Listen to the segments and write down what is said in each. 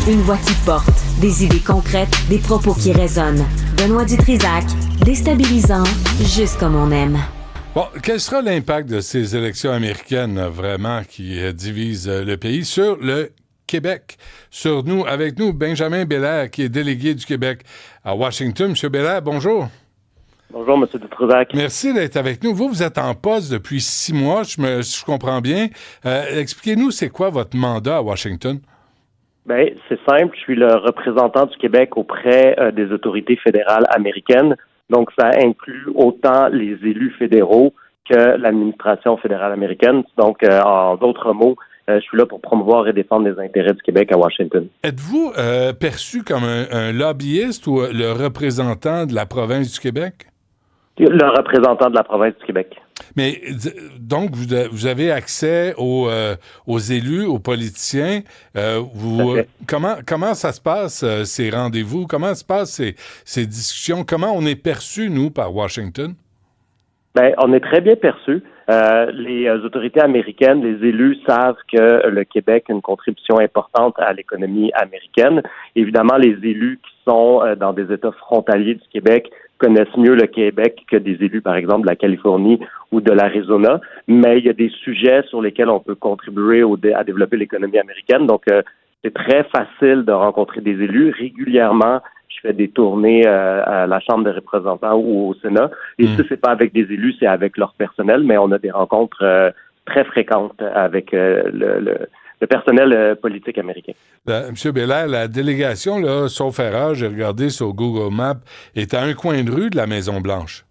Une voix qui porte, des idées concrètes, des propos qui résonnent. Benoît Dutrisac, déstabilisant, juste comme on aime. Bon, quel sera l'impact de ces élections américaines, vraiment, qui divisent le pays sur le Québec? Sur nous, avec nous, Benjamin Belair, qui est délégué du Québec à Washington. Monsieur Belair, bonjour. Bonjour, M. Dutrisac. Merci d'être avec nous. Vous êtes en poste depuis 6 mois, je comprends bien. Expliquez-nous, c'est quoi votre mandat à Washington? Bien, c'est simple. Je suis le représentant du Québec auprès des autorités fédérales américaines. Donc, ça inclut autant les élus fédéraux que l'administration fédérale américaine. Donc, en d'autres mots, je suis là pour promouvoir et défendre les intérêts du Québec à Washington. Êtes-vous perçu comme un lobbyiste ou le représentant de la province du Québec? Le représentant de la province du Québec. Mais donc, vous avez accès aux élus, aux politiciens. Comment ça se passe, ces rendez-vous? Comment se passent ces discussions? Comment on est perçu, nous, par Washington? Bien, on est très bien perçu. Les autorités américaines, les élus savent que le Québec a une contribution importante à l'économie américaine. Évidemment, les élus qui sont dans des États frontaliers du Québec connaissent mieux le Québec que des élus, par exemple, de la Californie ou de l'Arizona. Mais il y a des sujets sur lesquels on peut contribuer à développer l'économie américaine. Donc, c'est très facile de rencontrer des élus. Régulièrement, je fais des tournées à la Chambre des représentants ou au Sénat. Et ça, c'est pas avec des élus, c'est avec leur personnel, mais on a des rencontres très fréquentes avec le personnel politique américain. Monsieur Belair, la délégation, là, sauf erreur, j'ai regardé sur Google Maps, est à un coin de rue de la Maison-Blanche.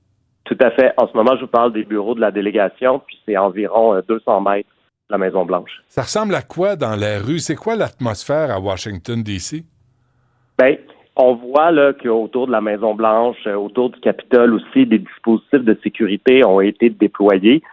Tout à fait. En ce moment, je vous parle des bureaux de la délégation, puis c'est environ 200 mètres de la Maison-Blanche. Ça ressemble à quoi dans la rue? C'est quoi l'atmosphère à Washington, D.C.? Bien, on voit là qu'autour de la Maison-Blanche, autour du Capitole aussi, des dispositifs de sécurité ont été déployés.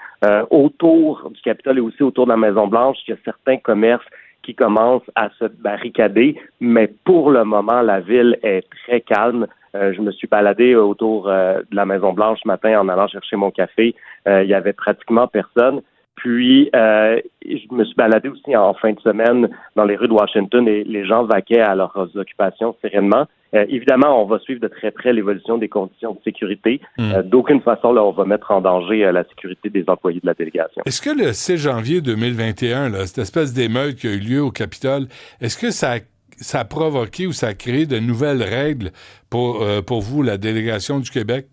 Autour du Capitole et aussi autour de la Maison-Blanche, il y a certains commerces qui commencent à se barricader, mais pour le moment, la ville est très calme. Je me suis baladé autour de la Maison-Blanche ce matin en allant chercher mon café. Il y avait pratiquement personne. Puis, je me suis baladé aussi en fin de semaine dans les rues de Washington et les gens vaquaient à leurs occupations sereinement. Évidemment, on va suivre de très près l'évolution des conditions de sécurité. D'aucune façon, là, on va mettre en danger la sécurité des employés de la délégation. Est-ce que le 6 janvier 2021, là, cette espèce d'émeute qui a eu lieu au Capitole, est-ce que ça a provoqué ou ça a créé de nouvelles règles pour vous, la délégation du Québec?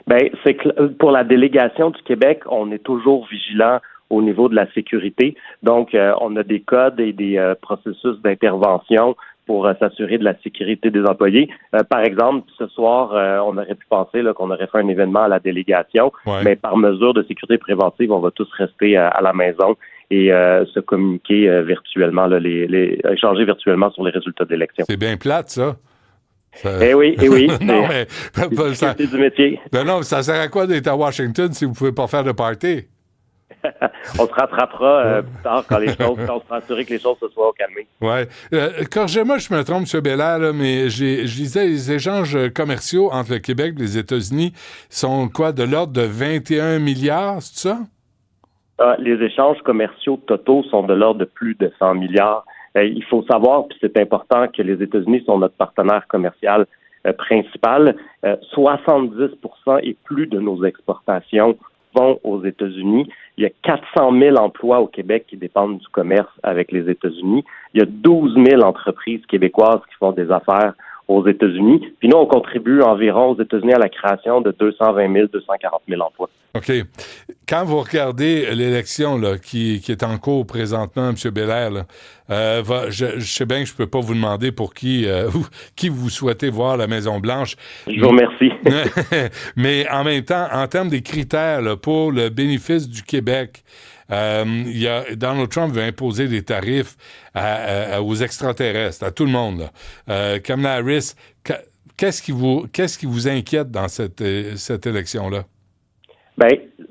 Bien, c'est que pour la délégation du Québec, on est toujours vigilant au niveau de la sécurité. Donc, on a des codes et des processus d'intervention pour s'assurer de la sécurité des employés. Par exemple, ce soir, on aurait pu penser là, qu'on aurait fait un événement à la délégation, mais par mesure de sécurité préventive, on va tous rester à la maison et se communiquer virtuellement, là, échanger virtuellement sur les résultats de l'élection. C'est bien plate, ça. Eh oui. Non, mais c'est du métier. Non, ça sert à quoi d'être à Washington si vous pouvez pas faire de party? On se rattrapera plus tard quand on sera assuré que les choses se soient calmées. Oui. Corrigez-moi, je me trompe, M. Belair, là, mais je disais, les échanges commerciaux entre le Québec et les États-Unis sont quoi, de l'ordre de 21 milliards, c'est ça? Les échanges commerciaux totaux sont de l'ordre de plus de 100 milliards. Il faut savoir, puis c'est important, que les États-Unis sont notre partenaire commercial principal. 70% et plus de nos exportations vont aux États-Unis. Il y a 400 000 emplois au Québec qui dépendent du commerce avec les États-Unis. Il y a 12 000 entreprises québécoises qui font des affaires aux États-Unis. Puis nous, on contribue environ aux États-Unis à la création de 220 000, 240 000 emplois. OK. Quand vous regardez l'élection là, qui est en cours présentement, M. Belair, là, je sais bien que je ne peux pas vous demander pour qui vous souhaitez voir la Maison-Blanche. Je vous remercie. Mais en même temps, en termes des critères là, pour le bénéfice du Québec, Donald Trump veut imposer des tarifs aux extraterrestres, à tout le monde. Kamala Harris, qu'est-ce qui vous inquiète dans cette élection-là? Bien,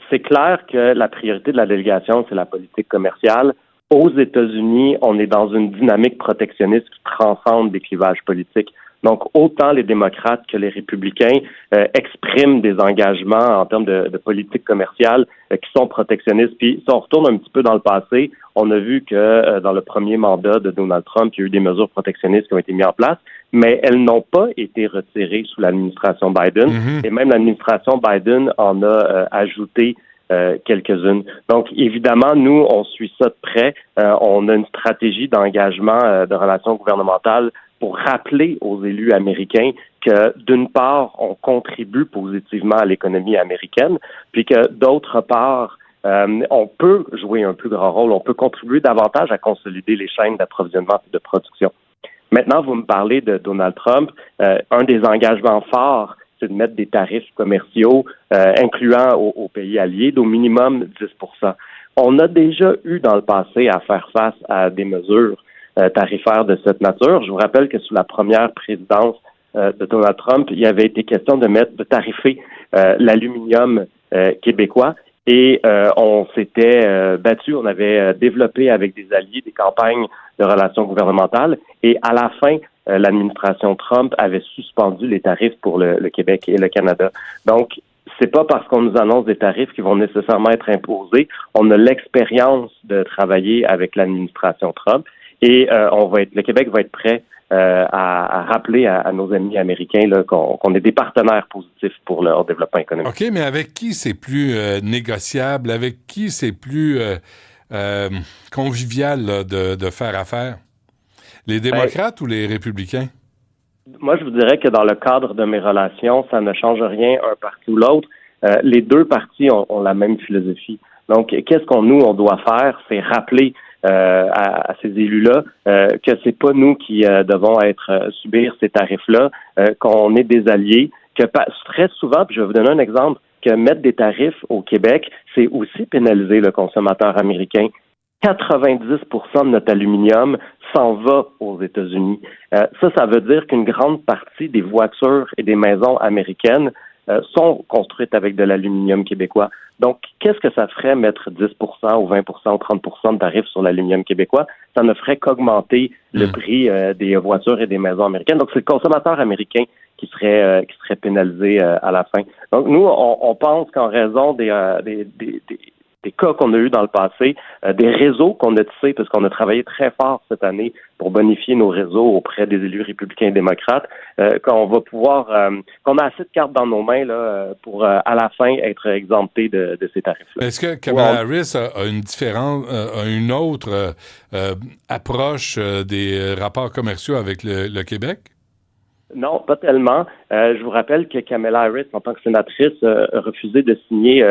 c'est clair que la priorité de la délégation, c'est la politique commerciale. Aux États-Unis, on est dans une dynamique protectionniste qui transcende des clivages politiques. Donc, autant les démocrates que les républicains expriment des engagements en termes de politique commerciale qui sont protectionnistes. Puis, si on retourne un petit peu dans le passé, on a vu que dans le premier mandat de Donald Trump, il y a eu des mesures protectionnistes qui ont été mises en place, mais elles n'ont pas été retirées sous l'administration Biden. Et même l'administration Biden en a ajouté quelques-unes. Donc, évidemment, nous, on suit ça de près. On a une stratégie d'engagement de relations gouvernementales pour rappeler aux élus américains que, d'une part, on contribue positivement à l'économie américaine, puis que, d'autre part, on peut jouer un plus grand rôle, on peut contribuer davantage à consolider les chaînes d'approvisionnement et de production. Maintenant, vous me parlez de Donald Trump. Un des engagements forts, c'est de mettre des tarifs commerciaux incluant aux pays alliés d'au minimum 10%. On a déjà eu dans le passé à faire face à des mesures tarifaires de cette nature. Je vous rappelle que sous la première présidence de Donald Trump, il y avait été question de tarifer l'aluminium québécois et on s'était battu, on avait développé avec des alliés des campagnes de relations gouvernementales et à la fin, l'administration Trump avait suspendu les tarifs pour le Québec et le Canada. Donc, c'est pas parce qu'on nous annonce des tarifs qui vont nécessairement être imposés. On a l'expérience de travailler avec l'administration Trump et le Québec va être prêt à rappeler à nos amis américains là, qu'on est des partenaires positifs pour leur développement économique. OK, mais avec qui c'est plus négociable? Avec qui c'est plus convivial là, de faire affaire? Les démocrates ou les républicains? Moi, je vous dirais que dans le cadre de mes relations, ça ne change rien un parti ou l'autre. Les deux partis ont la même philosophie. Donc, qu'est-ce on doit faire? C'est rappeler à ces élus-là que c'est pas nous qui devons subir ces tarifs-là, qu'on est des alliés, que très souvent, puis je vais vous donner un exemple, que mettre des tarifs au Québec, c'est aussi pénaliser le consommateur américain. 90% de notre aluminium s'en va aux États-Unis. Ça veut dire qu'une grande partie des voitures et des maisons américaines sont construites avec de l'aluminium québécois. Donc, qu'est-ce que ça ferait mettre 10% ou 20% ou 30% de tarifs sur l'aluminium québécois? Ça ne ferait qu'augmenter le prix des voitures et des maisons américaines. Donc, c'est le consommateur américain qui serait pénalisé à la fin. Donc, nous, on pense qu'en raison des cas qu'on a eus dans le passé, des réseaux qu'on a tissés, parce qu'on a travaillé très fort cette année pour bonifier nos réseaux auprès des élus républicains et démocrates, qu'on va pouvoir, qu'on a assez de cartes dans nos mains là, pour à la fin être exempté de ces tarifs-là. Est-ce que Kamala Harris a une autre approche des rapports commerciaux avec le Québec? Non, pas tellement. Je vous rappelle que Kamala Harris, en tant que sénatrice, a refusé de signer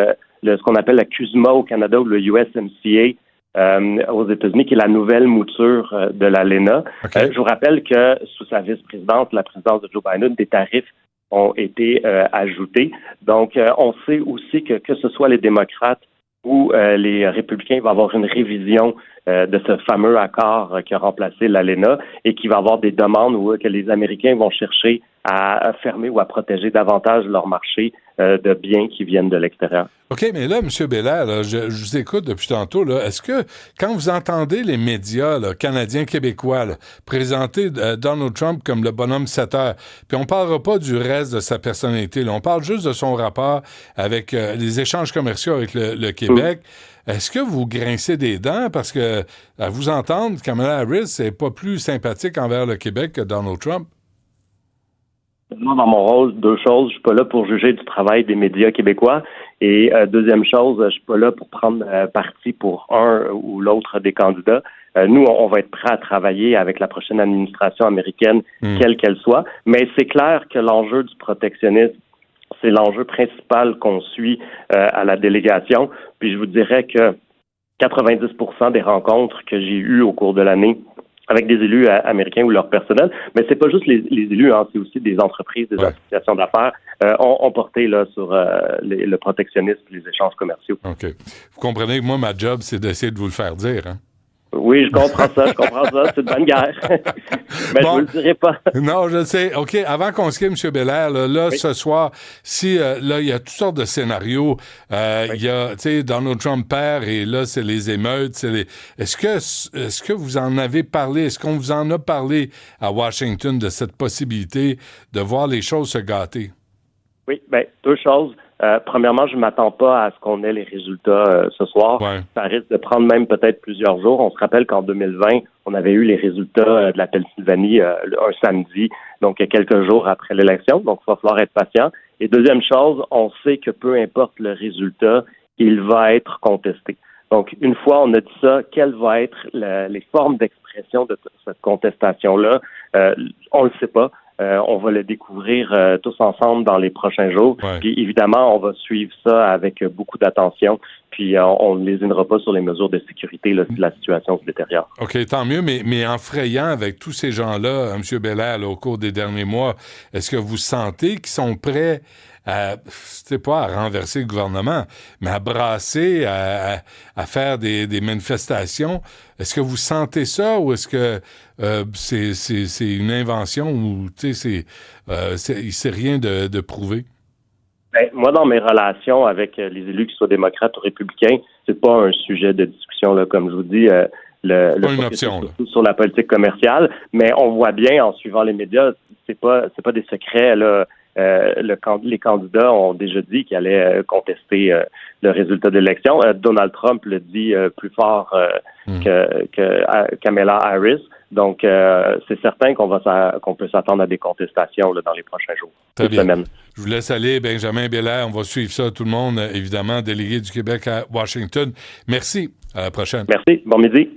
ce qu'on appelle la CUSMA au Canada ou le USMCA aux États-Unis, qui est la nouvelle mouture de l'ALENA. Okay. Je vous rappelle que sous sa vice-présidence, la présidence de Joe Biden, des tarifs ont été ajoutés. Donc, on sait aussi que ce soit les démocrates ou les républicains, il va y avoir une révision de ce fameux accord qui a remplacé l'ALENA et qui va avoir des demandes où que les Américains vont chercher à fermer ou à protéger davantage leur marché de biens qui viennent de l'extérieur. OK, mais là, M. Bélair, là, je vous écoute depuis tantôt. Là, est-ce que, quand vous entendez les médias là, canadiens, québécois, là, présenter Donald Trump comme le bonhomme 7 heures, puis on ne parlera pas du reste de sa personnalité, là, on parle juste de son rapport avec les échanges commerciaux avec le Québec, est-ce que vous grincez des dents? Parce que, à vous entendre, Kamala Harris n'est pas plus sympathique envers le Québec que Donald Trump. Moi, dans mon rôle, deux choses. Je suis pas là pour juger du travail des médias québécois. Et deuxième chose, je suis pas là pour prendre parti pour un ou l'autre des candidats. Nous, on va être prêts à travailler avec la prochaine administration américaine, quelle qu'elle soit. Mais c'est clair que l'enjeu du protectionnisme, c'est l'enjeu principal qu'on suit à la délégation. Puis je vous dirais que 90% des rencontres que j'ai eues au cours de l'année avec des élus américains ou leur personnel, mais c'est pas juste les élus, hein, c'est aussi des entreprises, des associations d'affaires ont porté là sur le protectionnisme et les échanges commerciaux. OK. Vous comprenez que moi, ma job, c'est d'essayer de vous le faire dire, hein? Oui, je comprends ça. C'est une bonne guerre. Mais bon, je ne vous le dirai pas. Non, je sais. OK, avant qu'on se quitte, M. Belair, là oui. Ce soir, si là, il y a toutes sortes de scénarios. Oui. Il y a, tu sais, Donald Trump perd et là, c'est les émeutes. Est-ce que vous en avez parlé? Est-ce qu'on vous en a parlé à Washington de cette possibilité de voir les choses se gâter? Oui, bien, deux choses. Premièrement, je ne m'attends pas à ce qu'on ait les résultats ce soir. Ouais. Ça risque de prendre même peut-être plusieurs jours. On se rappelle qu'en 2020, on avait eu les résultats de la Pennsylvanie un samedi, donc quelques jours après l'élection. Donc, il va falloir être patient. Et deuxième chose, on sait que peu importe le résultat, il va être contesté. Donc, une fois on a dit ça, quelles vont être les formes d'expression de cette contestation-là? On ne le sait pas. On va le découvrir tous ensemble dans les prochains jours. Ouais. Puis évidemment, on va suivre ça avec beaucoup d'attention. Puis on ne lésinera pas sur les mesures de sécurité là, si la situation se détériore. OK, tant mieux. Mais en frayant avec tous ces gens-là, M. Belair, là, au cours des derniers mois, est-ce que vous sentez qu'ils sont prêts pas à renverser le gouvernement, mais à brasser, à faire des manifestations? Est-ce que vous sentez ça ou est-ce que c'est une invention ou c'est rien de prouvé? Ben, moi, dans mes relations avec les élus, qu'ils soient démocrates ou républicains, c'est pas un sujet de discussion, là, comme je vous dis. Le une option, surtout sur la politique commerciale, mais on voit bien en suivant les médias, c'est pas des secrets là. Les candidats ont déjà dit qu'ils allaient contester le résultat de l'élection. Donald Trump le dit plus fort que Kamala Harris. Donc, c'est certain qu'on peut s'attendre à des contestations là, dans les prochains jours. Très bien. Semaine. Je vous laisse aller, Benjamin Belair. On va suivre ça, tout le monde, évidemment, délégué du Québec à Washington. Merci. À la prochaine. Merci. Bon midi.